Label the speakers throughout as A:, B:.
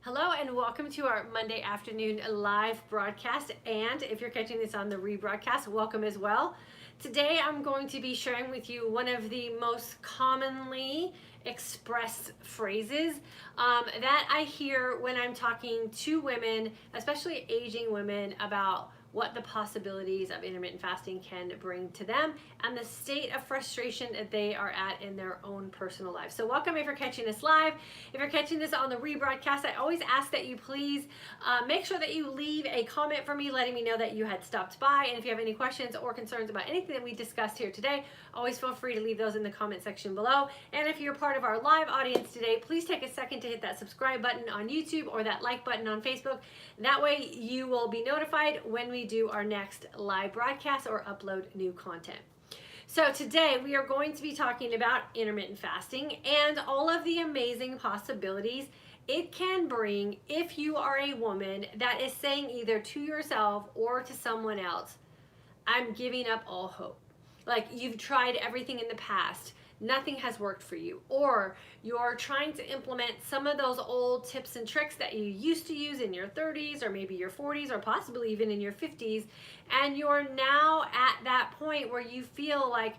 A: Hello and welcome to our Monday afternoon live broadcast, and if you're catching this on the rebroadcast, welcome as well. Today I'm going to be sharing with you one of the most commonly expressed phrases that I hear when I'm talking to women, especially aging women, about what the possibilities of intermittent fasting can bring to them and the state of frustration that they are at in their own personal lives. So welcome if you're catching this live. If you're catching this on the rebroadcast, I always ask that you please make sure that you leave a comment for me letting me know that you had stopped by. And if you have any questions or concerns about anything that we discussed here today, always feel free to leave those in the comment section below. And if you're part of our live audience today, please take a second to hit that subscribe button on YouTube or that like button on Facebook. That way you will be notified when we do our next live broadcast or upload new content. So today we are going to be talking about intermittent fasting and all of the amazing possibilities it can bring if you are a woman that is saying either to yourself or to someone else, I'm giving up all hope. Like you've tried everything in the past, nothing has worked for you, or you're trying to implement some of those old tips and tricks that you used to use in your 30s or maybe your 40s or possibly even in your 50s, and you're now at that point where you feel like,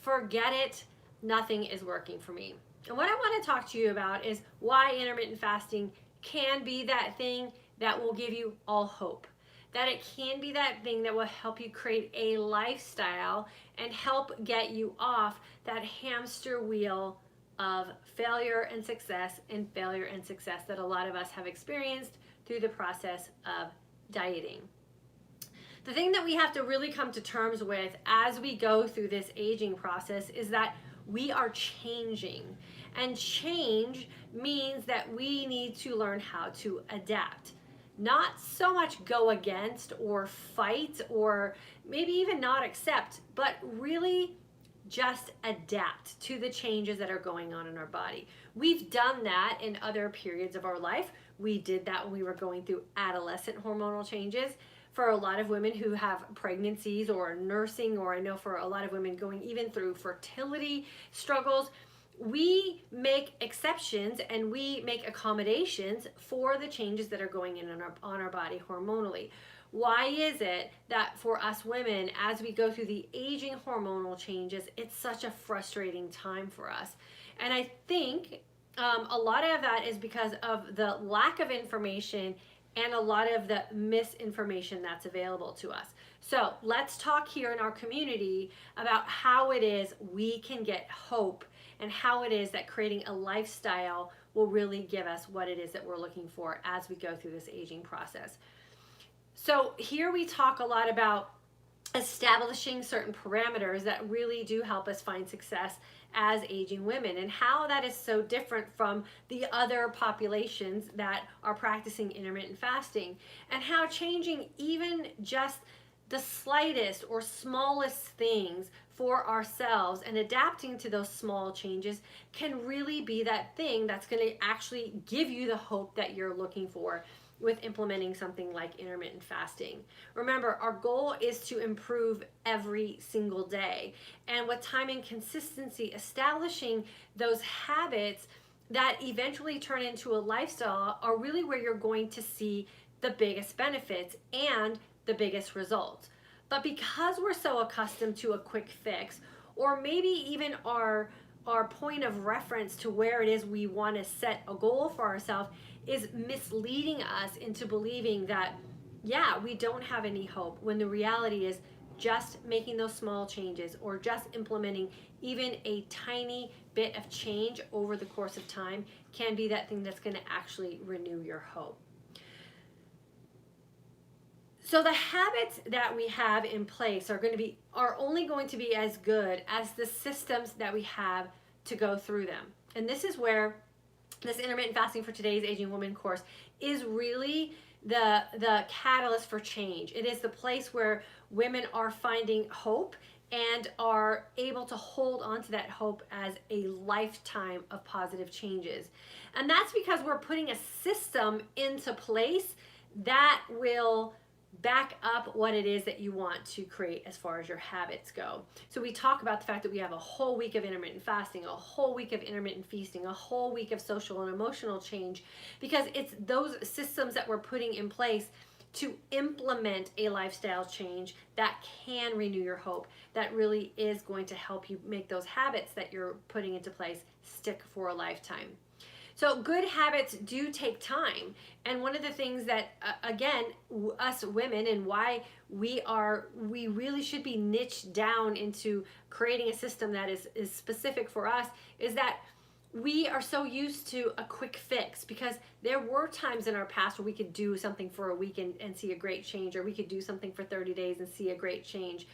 A: forget it, nothing is working for me. And what I want to talk to you about is why intermittent fasting can be that thing that will give you all hope. That it can be that thing that will help you create a lifestyle and help get you off that hamster wheel of failure and success that a lot of us have experienced through the process of dieting. The thing that we have to really come to terms with as we go through this aging process is that we are changing. And change means that we need to learn how to adapt. Not so much go against or fight or maybe even not accept, but really just adapt to the changes that are going on in our body. We've done that in other periods of our life. We did that when we were going through adolescent hormonal changes. For a lot of women who have pregnancies or nursing, or I know for a lot of women going even through fertility struggles, we make exceptions and we make accommodations for the changes that are going in on our body hormonally. Why is it that for us women, as we go through the aging hormonal changes, it's such a frustrating time for us? And I think a lot of that is because of the lack of information and a lot of the misinformation that's available to us. So let's talk here in our community about how it is we can get hope and how it is that creating a lifestyle will really give us what it is that we're looking for as we go through this aging process. So here we talk a lot about establishing certain parameters that really do help us find success as aging women, and how that is so different from the other populations that are practicing intermittent fasting, and how changing even just the slightest or smallest things for ourselves and adapting to those small changes can really be that thing that's going to actually give you the hope that you're looking for with implementing something like intermittent fasting. Remember, our goal is to improve every single day. And with time and consistency, establishing those habits that eventually turn into a lifestyle are really where you're going to see the biggest benefits and the biggest results. But because we're so accustomed to a quick fix, or maybe even our point of reference to where it is we want to set a goal for ourselves is misleading us into believing that, yeah, we don't have any hope, when the reality is just making those small changes or just implementing even a tiny bit of change over the course of time can be that thing that's going to actually renew your hope. So the habits that we have in place are only going to be as good as the systems that we have to go through them. And this is where this intermittent fasting for today's aging woman course is really the catalyst for change. It is the place where women are finding hope and are able to hold on to that hope as a lifetime of positive changes. And that's because we're putting a system into place that will back up what it is that you want to create as far as your habits go. So we talk about the fact that we have a whole week of intermittent fasting, a whole week of intermittent feasting, a whole week of social and emotional change, because it's those systems that we're putting in place to implement a lifestyle change that can renew your hope, that really is going to help you make those habits that you're putting into place stick for a lifetime. So good habits do take time. And one of the things that, again, us women, and why we really should be niched down into creating a system that is specific for us, is that we are so used to a quick fix, because there were times in our past where we could do something for a week and see a great change, or we could do something for 30 days and see a great change.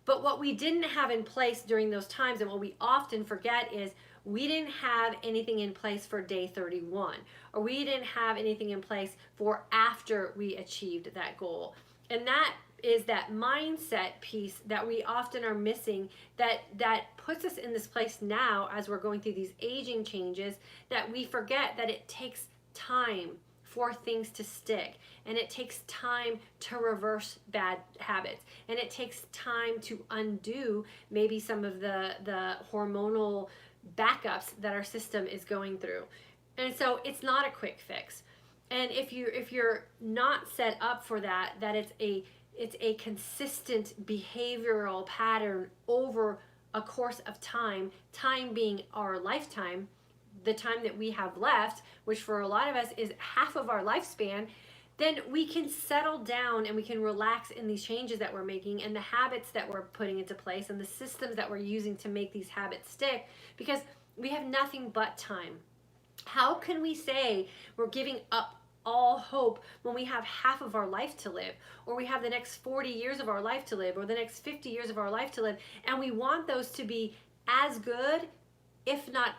A: But what we didn't have in place during those times, and what we often forget, is we didn't have anything in place for day 31, or we didn't have anything in place for after we achieved that goal. And that is that mindset piece that we often are missing, that puts us in this place now as we're going through these aging changes, that we forget that it takes time for things to stick, and it takes time to reverse bad habits, and it takes time to undo maybe some of the hormonal backups that our system is going through. And so it's not a quick fix. And if you're not set up for that it's a consistent behavioral pattern over a course of time being our lifetime, the time that we have left, which for a lot of us is half of our lifespan, then we can settle down and we can relax in these changes that we're making, and the habits that we're putting into place, and the systems that we're using to make these habits stick, because we have nothing but time. How can we say we're giving up all hope when we have half of our life to live, or we have the next 40 years of our life to live, or the next 50 years of our life to live, and we want those to be as good, if not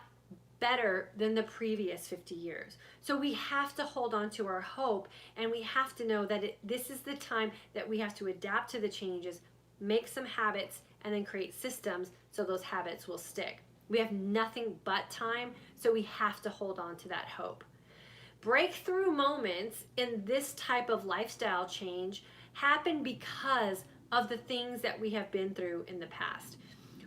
A: better, than the previous 50 years. So we have to hold on to our hope, and we have to know that this is the time that we have to adapt to the changes, make some habits, and then create systems so those habits will stick. We have nothing but time, so we have to hold on to that hope. Breakthrough moments in this type of lifestyle change happen because of the things that we have been through in the past.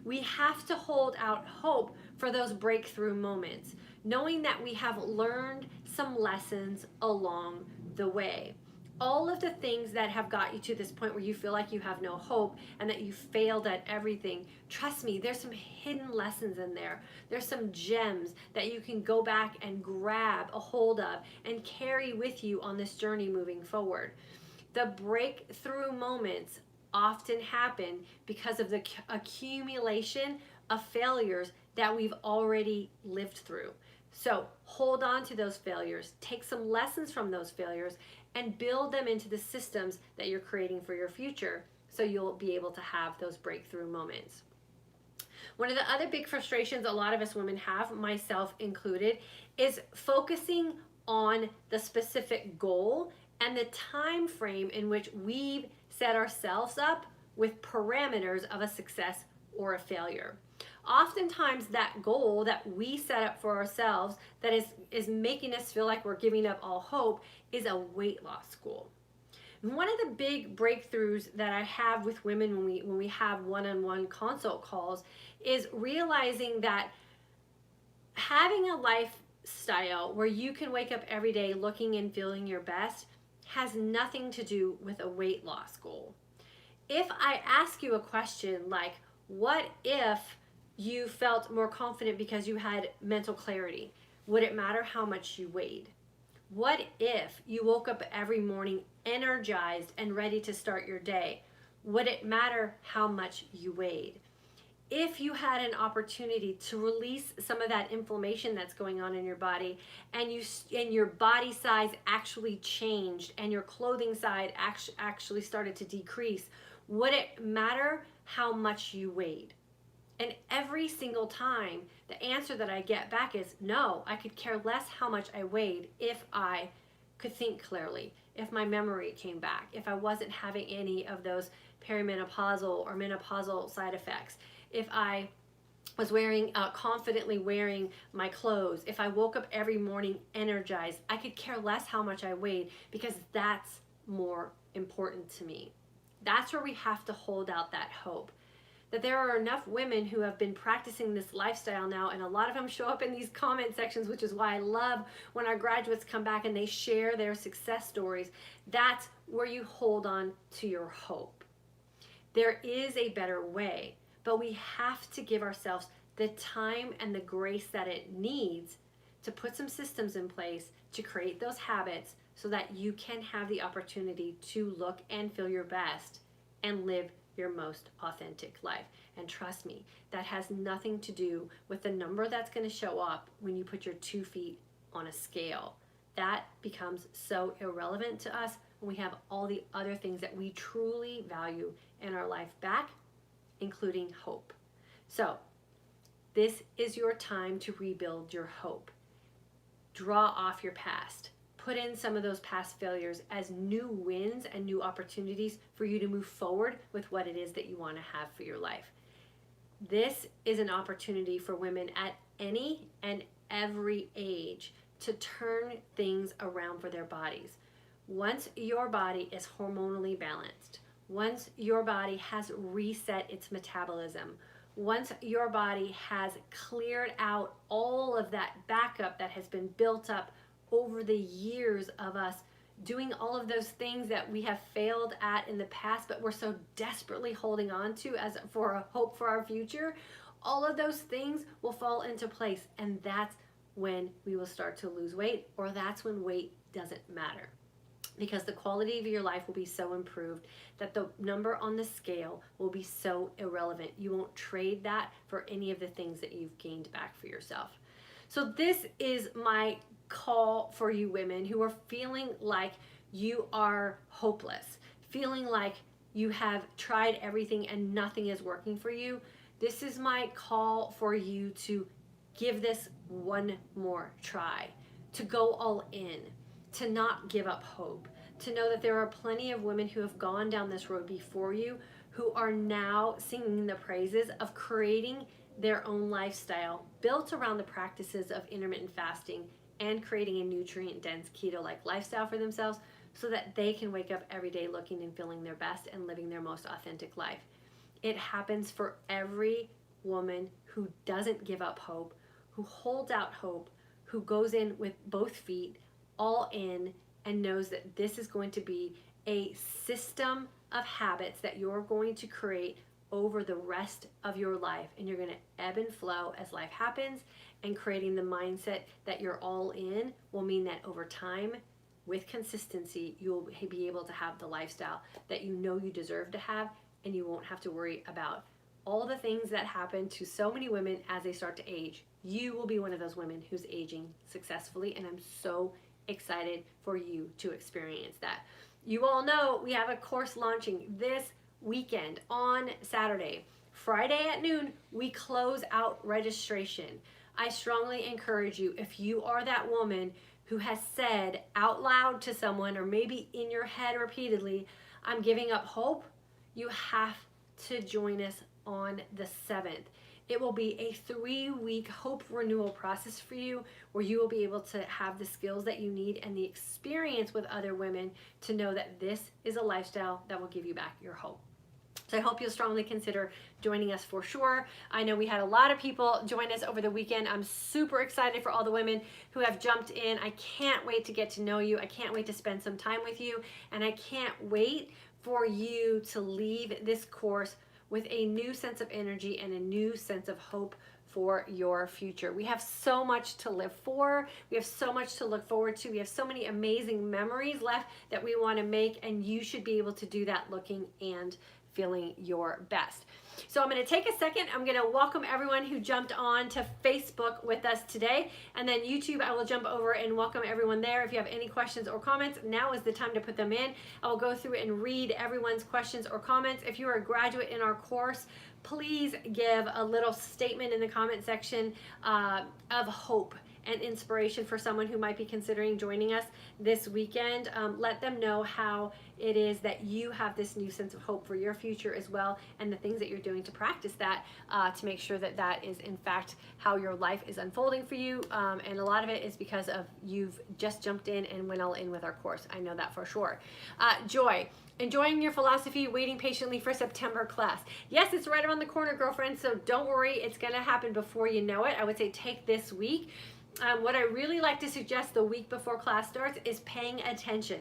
A: We have to hold out hope for those breakthrough moments, knowing that we have learned some lessons along the way. All of the things that have got you to this point where you feel like you have no hope and that you failed at everything, trust me, there's some hidden lessons in there. There's some gems that you can go back and grab a hold of and carry with you on this journey moving forward. The breakthrough moments often happen because of the accumulation of failures that we've already lived through. So hold on to those failures, take some lessons from those failures, and build them into the systems that you're creating for your future, so you'll be able to have those breakthrough moments. One of the other big frustrations a lot of us women have, myself included, is focusing on the specific goal and the time frame in which we've set ourselves up with parameters of a success or a failure. Oftentimes that goal that we set up for ourselves that is making us feel like we're giving up all hope is a weight loss goal. And one of the big breakthroughs that I have with women when we have one-on-one consult calls is realizing that having a lifestyle where you can wake up every day looking and feeling your best has nothing to do with a weight loss goal. If I ask you a question like, what if you felt more confident because you had mental clarity? Would it matter how much you weighed? What if you woke up every morning energized and ready to start your day? Would it matter how much you weighed? If you had an opportunity to release some of that inflammation that's going on in your body, and your body size actually changed and your clothing size actually started to decrease, would it matter how much you weighed? And every single time, the answer that I get back is no. I could care less how much I weighed if I could think clearly, if my memory came back, if I wasn't having any of those perimenopausal or menopausal side effects, if I was confidently wearing my clothes, if I woke up every morning energized. I could care less how much I weighed, because that's more important to me. That's where we have to hold out that hope. That there are enough women who have been practicing this lifestyle now, and a lot of them show up in these comment sections, which is why I love when our graduates come back and they share their success stories. That's where you hold on to your hope. There is a better way, but we have to give ourselves the time and the grace that it needs to put some systems in place to create those habits so that you can have the opportunity to look and feel your best and live your most authentic life. And trust me, that has nothing to do with the number that's going to show up when you put your 2 feet on a scale. That becomes so irrelevant to us when we have all the other things that we truly value in our life back, including hope. So this is your time to rebuild your hope. Draw off your past. Put in some of those past failures as new wins and new opportunities for you to move forward with what it is that you want to have for your life. This is an opportunity for women at any and every age to turn things around for their bodies. Once your body is hormonally balanced, once your body has reset its metabolism, once your body has cleared out all of that backup that has been built up over the years of us doing all of those things that we have failed at in the past, but we're so desperately holding on to as for a hope for our future, all of those things will fall into place. And that's when we will start to lose weight, or that's when weight doesn't matter. Because the quality of your life will be so improved that the number on the scale will be so irrelevant. You won't trade that for any of the things that you've gained back for yourself. So this is my call for you women who are feeling like you are hopeless, feeling like you have tried everything and nothing is working for you. This is my call for you to give this one more try, to go all in, to not give up hope, to know that there are plenty of women who have gone down this road before you who are now singing the praises of creating their own lifestyle built around the practices of intermittent fasting and creating a nutrient-dense keto-like lifestyle for themselves so that they can wake up every day looking and feeling their best and living their most authentic life. It happens for every woman who doesn't give up hope, who holds out hope, who goes in with both feet all in and knows that this is going to be a system of habits that you're going to create over the rest of your life, and you're going to ebb and flow as life happens, and creating the mindset that you're all in will mean that over time, with consistency, you'll be able to have the lifestyle that you know you deserve to have, and you won't have to worry about all the things that happen to so many women as they start to age. You will be one of those women who's aging successfully, and I'm so excited for you to experience that. You all know we have a course launching this weekend on Saturday. Friday at noon, we close out registration. I strongly encourage you, if you are that woman who has said out loud to someone, or maybe in your head repeatedly, I'm giving up hope, you have to join us on the 7th. It will be a 3-week hope renewal process for you, where you will be able to have the skills that you need and the experience with other women to know that this is a lifestyle that will give you back your hope. So I hope you'll strongly consider joining us for sure. I know we had a lot of people join us over the weekend. I'm super excited for all the women who have jumped in. I can't wait to get to know you. I can't wait to spend some time with you. And I can't wait for you to leave this course with a new sense of energy and a new sense of hope for your future. We have so much to live for. We have so much to look forward to. We have so many amazing memories left that we want to make, and you should be able to do that looking and feeling your best. So I'm going to take a second. I'm going to welcome everyone who jumped on to Facebook with us today, and then YouTube, I will jump over and welcome everyone there. If you have any questions or comments, now is the time to put them in. I will go through and read everyone's questions or comments. If you are a graduate in our course, please give a little statement in the comment section of hope and inspiration for someone who might be considering joining us this weekend. Let them know how it is that you have this new sense of hope for your future as well, and the things that you're doing to practice that, to make sure that that is in fact how your life is unfolding for you. And a lot of it is because of you've just jumped in and went all in with our course. I know that for sure. Joy. Enjoying your philosophy, waiting patiently for September class. Yes, it's right around the corner, girlfriend, so don't worry, it's gonna happen before you know it. I would say take this week. What I really like to suggest the week before class starts is paying attention.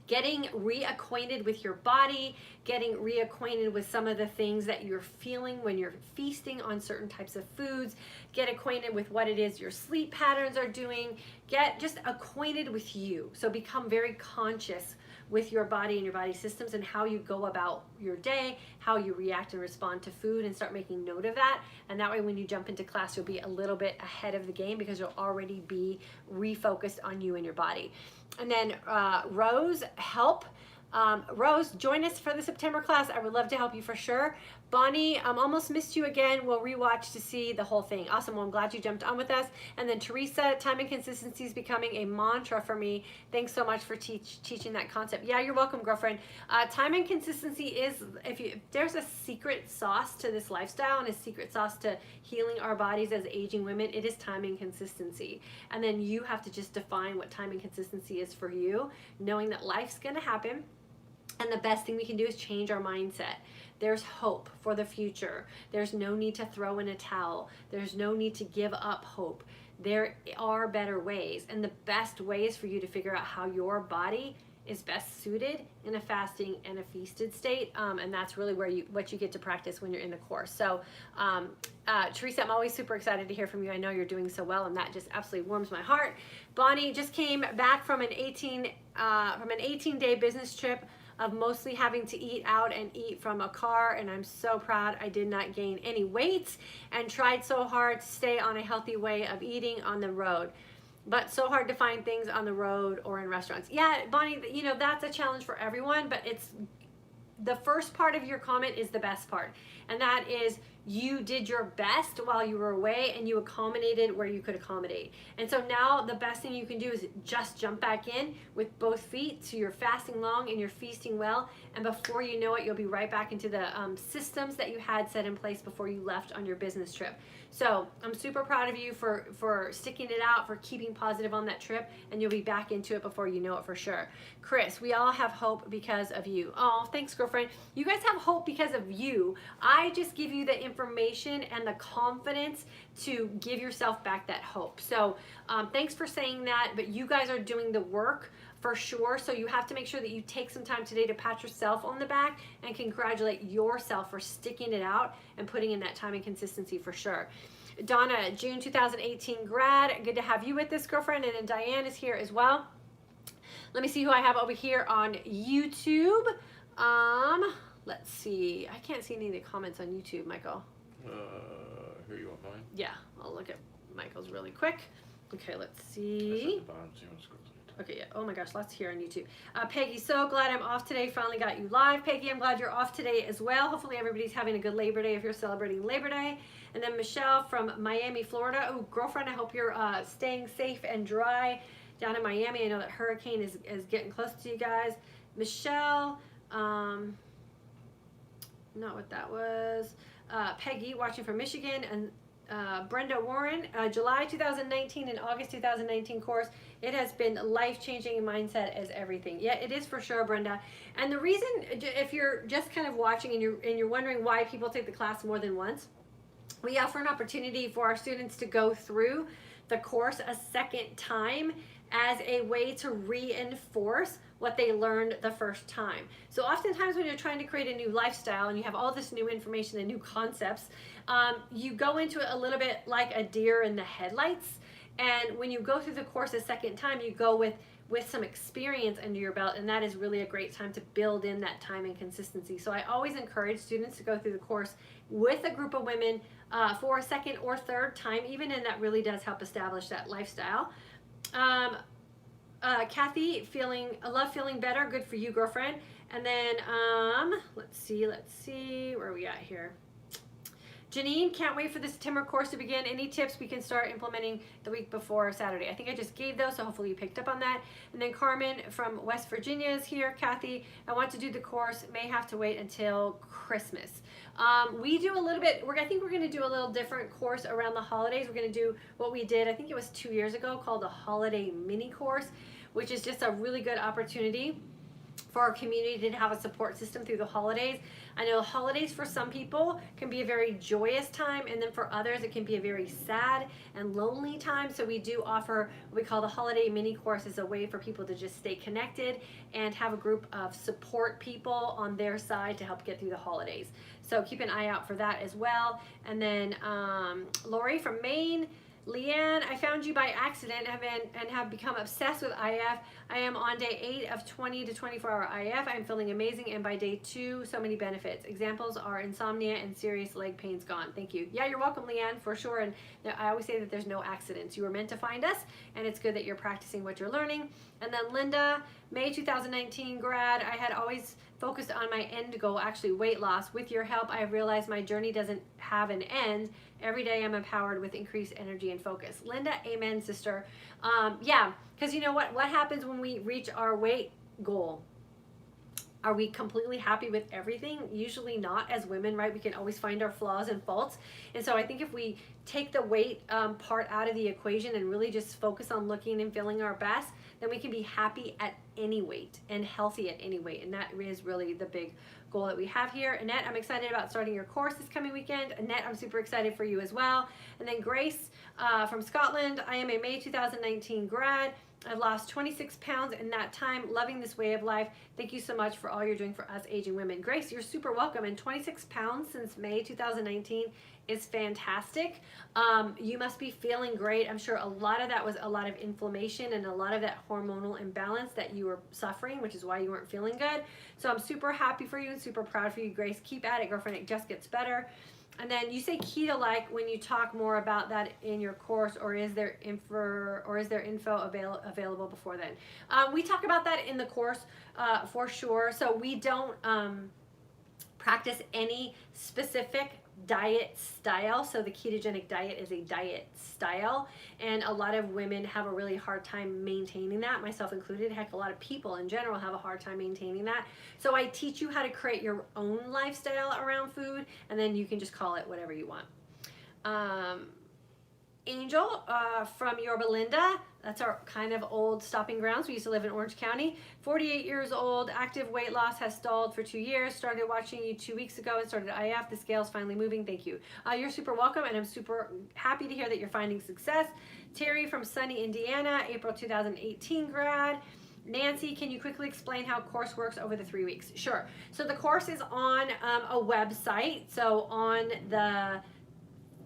A: Getting reacquainted with your body, getting reacquainted with some of the things that you're feeling when you're feasting on certain types of foods, get acquainted with what it is your sleep patterns are doing, get just acquainted with you. So become very conscious with your body and your body systems and how you go about your day, how you react and respond to food, and start making note of that. And that way when you jump into class, you'll be a little bit ahead of the game because you'll already be refocused on you and your body. And then Rose, help. Rose, join us for the September class. I would love to help you for sure. Bonnie, almost missed you again. We'll rewatch to see the whole thing. Awesome. Well, I'm glad you jumped on with us. And then Teresa, time and consistency is becoming a mantra for me. Thanks so much for teaching that concept. Yeah, you're welcome, girlfriend. Time and consistency is, if there's a secret sauce to this lifestyle and a secret sauce to healing our bodies as aging women, it is time and consistency. And then you have to just define what time and consistency is for you, knowing that life's going to happen. And the best thing we can do is change our mindset. There's hope for the future. There's no need to throw in a towel. There's no need to give up hope. There are better ways. And the best way is for you to figure out how your body is best suited in a fasting and a feasted state. And that's really where what you get to practice when you're in the course. So Teresa, I'm always super excited to hear from you. I know you're doing so well, and that just absolutely warms my heart. Bonnie just came back from an 18-day business trip of mostly having to eat out and eat from a car, and I'm so proud I did not gain any weight and tried so hard to stay on a healthy way of eating on the road, but so hard to find things on the road or in restaurants. Yeah, Bonnie, you know, that's a challenge for everyone, but it's the first part of your comment is the best part, and that is you did your best while you were away and you accommodated where you could accommodate. And so now the best thing you can do is just jump back in with both feet, so you're fasting long and you're feasting well, and before you know it, you'll be right back into the systems that you had set in place before you left on your business trip. So I'm super proud of you for sticking it out, for keeping positive on that trip, and you'll be back into it before you know it for sure. Chris, we all have hope because of you. Oh, thanks, girlfriend. You guys have hope because of you. I just give you the information and the confidence to give yourself back that hope. So thanks for saying that, but you guys are doing the work for sure. So you have to make sure that you take some time today to pat yourself on the back and congratulate yourself for sticking it out and putting in that time and consistency for sure. Donna, June 2018 grad. Good to have you with us, girlfriend. And then Diane is here as well. Let me see who I have over here on YouTube. Let's see. I can't see any of the comments on YouTube, Michael.
B: Here you want mine?
A: Yeah, I'll look at Michael's really quick. Okay, let's see. Okay, yeah. Oh my gosh, lots here on YouTube. Peggy, so glad I'm off today. Finally got you live. Peggy, I'm glad you're off today as well. Hopefully everybody's having a good Labor Day if you're celebrating Labor Day. And then Michelle from Miami, Florida. Oh, girlfriend, I hope you're staying safe and dry down in Miami. I know that hurricane is getting close to you guys. Michelle, not what that was. Peggy, watching from Michigan, and Brenda Warren, July 2019 and August 2019 course. It has been life-changing mindset as everything. Yeah, it is for sure, Brenda. And the reason, if you're just kind of watching and you're wondering why people take the class more than once, we offer an opportunity for our students to go through the course a second time as a way to reinforce what they learned the first time. So oftentimes when you're trying to create a new lifestyle and you have all this new information and new concepts, you go into it a little bit like a deer in the headlights. And when you go through the course a second time, you go with some experience under your belt, and that is really a great time to build in that time and consistency. So I always encourage students to go through the course with a group of women for a second or third time even, and that really does help establish that lifestyle. Kathy, I love feeling better. Good for you, girlfriend. And then let's see, where are we at here? Janine, can't wait for the September course to begin. Any tips we can start implementing the week before Saturday? I think I just gave those, so hopefully you picked up on that. And then Carmen from West Virginia is here. Kathy, I want to do the course, may have to wait until Christmas. We do a little bit, I think we're going to do a little different course around the holidays. We're going to do what we did, I think it was 2 years ago, called a holiday mini course, which is just a really good opportunity for our community to have a support system through the holidays. I know the holidays for some people can be a very joyous time, and then for others it can be a very sad and lonely time. So we do offer what we call the holiday mini course as a way for people to just stay connected and have a group of support people on their side to help get through the holidays. So keep an eye out for that as well. And then Lori from Maine. Leanne, I found you by accident and have become obsessed with IF. I am on day 8 of 20 to 24-hour IF. I'm feeling amazing, and by day 2, so many benefits. Examples are insomnia and serious leg pains gone. Thank you. Yeah, you're welcome, Leanne, for sure. And I always say that there's no accidents. You were meant to find us, and it's good that you're practicing what you're learning. And then Linda, May 2019 grad. I had always focused on my end goal, actually weight loss. With your help, I have realized my journey doesn't have an end. Every day I'm empowered with increased energy and focus. Linda, amen, sister. Yeah, because you know what happens when we reach our weight goal? Are we completely happy with everything? Usually not, as women, right? We can always find our flaws and faults. And so I think if we take the weight part out of the equation and really just focus on looking and feeling our best, then we can be happy at any weight and healthy at any weight. And that is really the big goal that we have here. Annette, I'm excited about starting your course this coming weekend. Annette, I'm super excited for you as well. And then Grace from Scotland, I am a May 2019 grad. I've lost 26 pounds in that time, loving this way of life. Thank you so much for all you're doing for us aging women. Grace, you're super welcome. And 26 pounds since May 2019 is fantastic. You must be feeling great. I'm sure a lot of that was a lot of inflammation and a lot of that hormonal imbalance that you were suffering, which is why you weren't feeling good. So I'm super happy for you and super proud for you, Grace. Keep at it, girlfriend. It just gets better. And then you say keto-like when you talk more about that in your course, or is there info available before then? We talk about that in the course for sure. So we don't practice any specific diet style. So the ketogenic diet is a diet style, and a lot of women have a really hard time maintaining that, myself included. Heck, a lot of people in general have a hard time maintaining that. So I teach you how to create your own lifestyle around food, and then you can just call it whatever you want. Angel from Yorba Linda, that's our kind of old stopping grounds. We used to live in Orange County. 48 years old, active weight loss has stalled for 2 years. Started watching you 2 weeks ago and started IF. The scale's finally moving. Thank you. You're super welcome, and I'm super happy to hear that you're finding success. Terry from sunny Indiana, April 2018 grad. Nancy, can you quickly explain how course works over the 3 weeks? Sure. So the course is on a website. So on the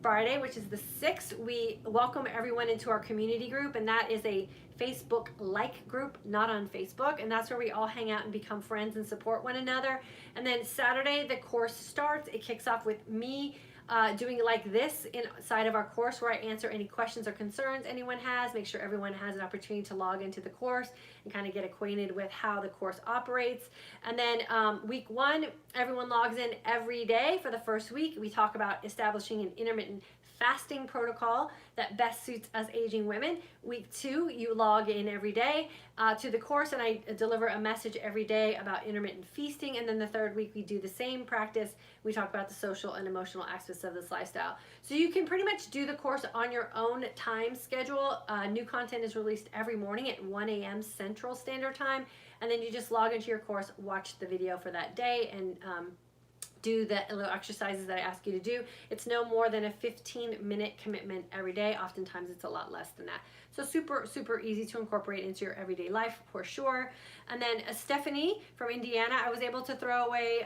A: Friday, which is the 6th, we welcome everyone into our community group, and that is a Facebook-like group, not on Facebook, and that's where we all hang out and become friends and support one another. And then Saturday, the course starts. It kicks off with me doing like this inside of our course, where I answer any questions or concerns anyone has, make sure everyone has an opportunity to log into the course and kind of get acquainted with how the course operates. And then week 1, everyone logs in every day for the first week. We talk about establishing an intermittent fasting protocol that best suits us aging women. Week 2, you log in every day to the course, and I deliver a message every day about intermittent feasting. And then the 3rd week, we do the same practice. We talk about the social and emotional aspects of this lifestyle. So you can pretty much do the course on your own time schedule. New content is released every morning at 1 a.m. Central Standard Time. And then you just log into your course, watch the video for that day, and do the little exercises that I ask you to do. It's no more than a 15-minute commitment every day. Oftentimes it's a lot less than that. So super, super easy to incorporate into your everyday life for sure. And then Stephanie from Indiana, I was able to throw away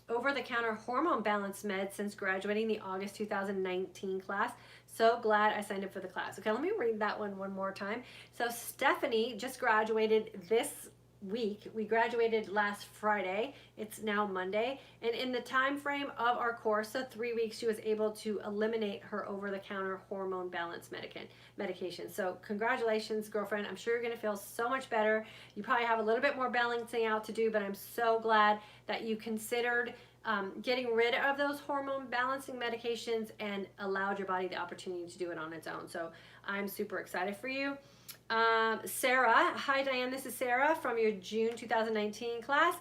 A: over-the-counter hormone balance meds since graduating the August 2019 class. So glad I signed up for the class. Okay, let me read that one more time. So Stephanie just graduated this week. We graduated last Friday. It's now Monday, and in the time frame of our course, so 3 weeks, she was able to eliminate her over-the-counter hormone balance medication. So congratulations, girlfriend. I'm sure you're going to feel so much better. You probably have a little bit more balancing out to do, but I'm so glad that you considered getting rid of those hormone balancing medications and allowed your body the opportunity to do it on its own. So I'm super excited for you. Sarah, hi Diane, this is Sarah from your June 2019 class.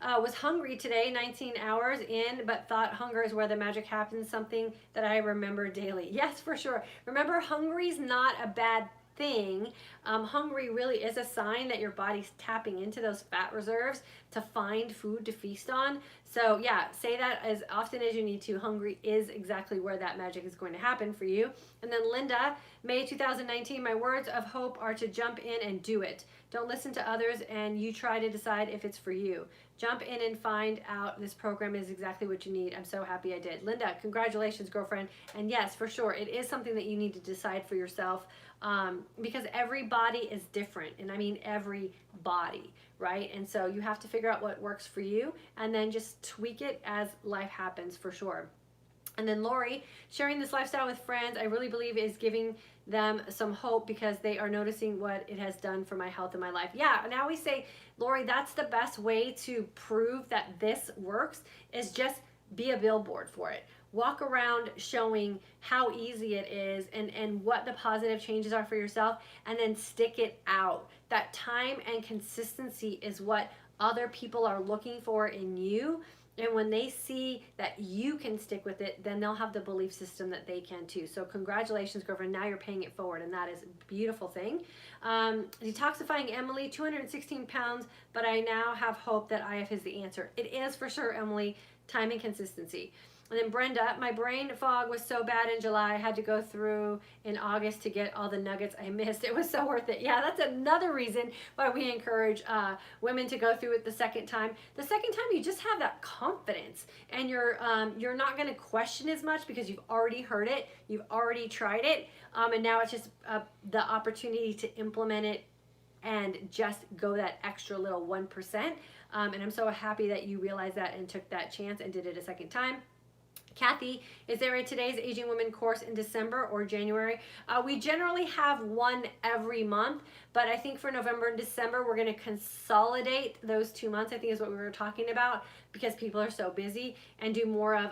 A: Was hungry today, 19 hours in, but thought hunger is where the magic happens, something that I remember daily. Yes, for sure. Remember, hungry is not a bad thing. Hungry really is a sign that your body's tapping into those fat reserves to find food to feast on. So yeah, say that as often as you need to. Hungry is exactly where that magic is going to happen for you. And then Linda, May 2019, my words of hope are to jump in and do it. Don't listen to others, and you try to decide if it's for you. Jump in and find out this program is exactly what you need. I'm so happy I did. Linda, congratulations, girlfriend. And yes, for sure, it is something that you need to decide for yourself, because every body is different. And I mean every body, right? And so you have to figure out what works for you and then just tweak it as life happens, for sure. And then Lori, sharing this lifestyle with friends, I really believe is giving them some hope because they are noticing what it has done for my health and my life. Yeah, and I always say, Lori, that's the best way to prove that this works, is just be a billboard for it. Walk around showing how easy it is and what the positive changes are for yourself, and then stick it out. That time and consistency is what other people are looking for in you. And when they see that you can stick with it, then they'll have the belief system that they can too. So congratulations, girlfriend. Now you're paying it forward, and that is a beautiful thing. Detoxifying Emily, 216 pounds, but I now have hope that IF is the answer. It is for sure, Emily. Time and consistency. And then Brenda, my brain fog was so bad in July, I had to go through in August to get all the nuggets I missed. It was so worth it. Yeah, that's another reason why we encourage women to go through it the second time. The second time, you just have that confidence, and you're not going to question as much because you've already heard it, you've already tried it, and now it's just the opportunity to implement it and just go that extra little 1%. And I'm so happy that you realized that and took that chance and did it a second time. Kathy, is there a Today's Aging Women course in December or January? We generally have one every month, but I think for November and December, we're going to consolidate those 2 months, I think is what we were talking about, because people are so busy, and do more of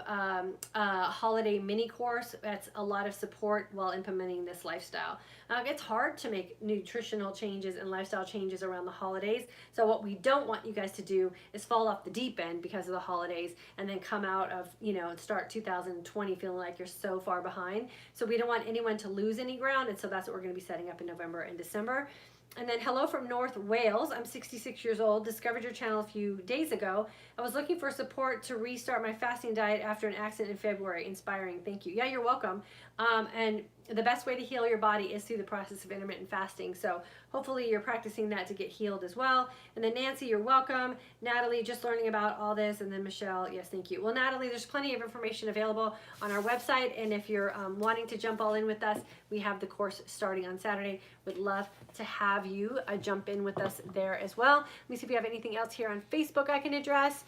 A: a holiday mini course. That's a lot of support while implementing this lifestyle. It's hard to make nutritional changes and lifestyle changes around the holidays. So what we don't want you guys to do is fall off the deep end because of the holidays and then come out of, and start 2020 feeling like you're so far behind. So we don't want anyone to lose any ground. And so that's what we're going to be setting up in November and December. And then hello from North Wales. I'm 66 years old. Discovered your channel a few days ago. I was looking for support to restart my fasting diet after an accident in February. Inspiring. Thank you. Yeah, you're welcome. And the best way to heal your body is through the process of intermittent fasting. So hopefully you're practicing that to get healed as well. And then Nancy, you're welcome. Natalie, just learning about all this. And then Michelle, yes, thank you. Well, Natalie, there's plenty of information available on our website. And if you're wanting to jump all in with us, we have the course starting on Saturday. Would love to have you jump in with us there as well. Let me see if we have anything else here on Facebook I can address.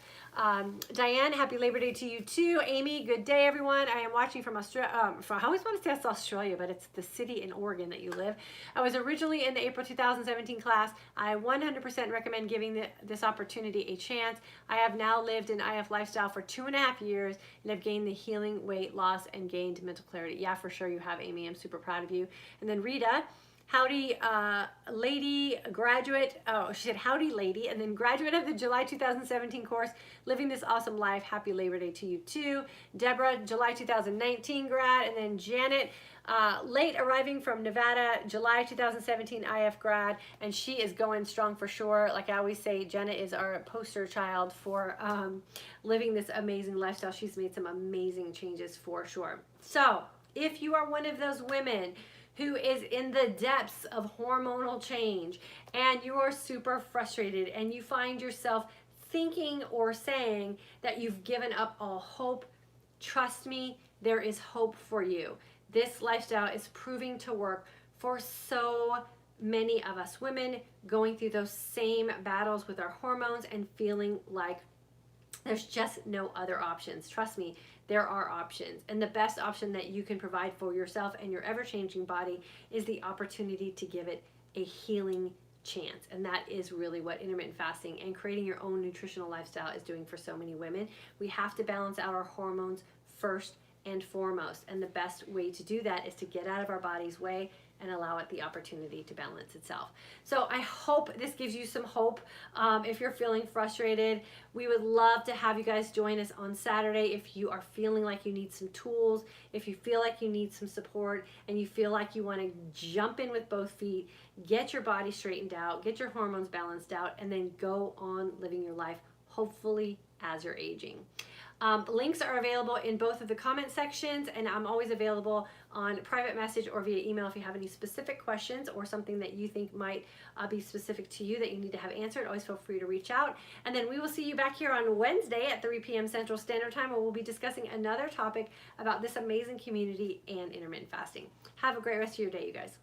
A: Diane, happy Labor Day to you too. Amy, good day, everyone. I am watching from Australia. I always want to say it's Australia, but it's the city in Oregon that you live. I was originally in the April 2017 class. I 100% recommend giving this opportunity a chance. I have now lived an IF lifestyle for 2.5 years and have gained the healing, weight loss, and gained mental clarity. Yeah, for sure you have, Amy. I'm super proud of you. And then Rita, howdy, lady, graduate. Oh, she said, howdy, lady. And then graduate of the July 2017 course, living this awesome life. Happy Labor Day to you too. Deborah, July 2019 grad. And then Janet, late arriving from Nevada, July 2017 IF grad. And she is going strong for sure. Like I always say, Jenna is our poster child for living this amazing lifestyle. She's made some amazing changes for sure. So if you are one of those women who is in the depths of hormonal change and you are super frustrated and you find yourself thinking or saying that you've given up all hope, trust me, there is hope for you. This lifestyle is proving to work for so many of us women going through those same battles with our hormones and feeling like there's just no other options. Trust me, there are options. And the best option that you can provide for yourself and your ever-changing body is the opportunity to give it a healing chance. And that is really what intermittent fasting and creating your own nutritional lifestyle is doing for so many women. We have to balance out our hormones first and foremost. And the best way to do that is to get out of our body's way and allow it the opportunity to balance itself. So I hope this gives you some hope. If you're feeling frustrated, we would love to have you guys join us on Saturday. If you are feeling like you need some tools, if you feel like you need some support, and you feel like you want to jump in with both feet, get your body straightened out, get your hormones balanced out, and then go on living your life, hopefully as you're aging. Links are available in both of the comment sections, and I'm always available on private message or via email if you have any specific questions or something that you think might be specific to you that you need to have answered. Always feel free to reach out. And then we will see you back here on Wednesday at 3 p.m. Central Standard Time, where we'll be discussing another topic about this amazing community and intermittent fasting. Have a great rest of your day, you guys.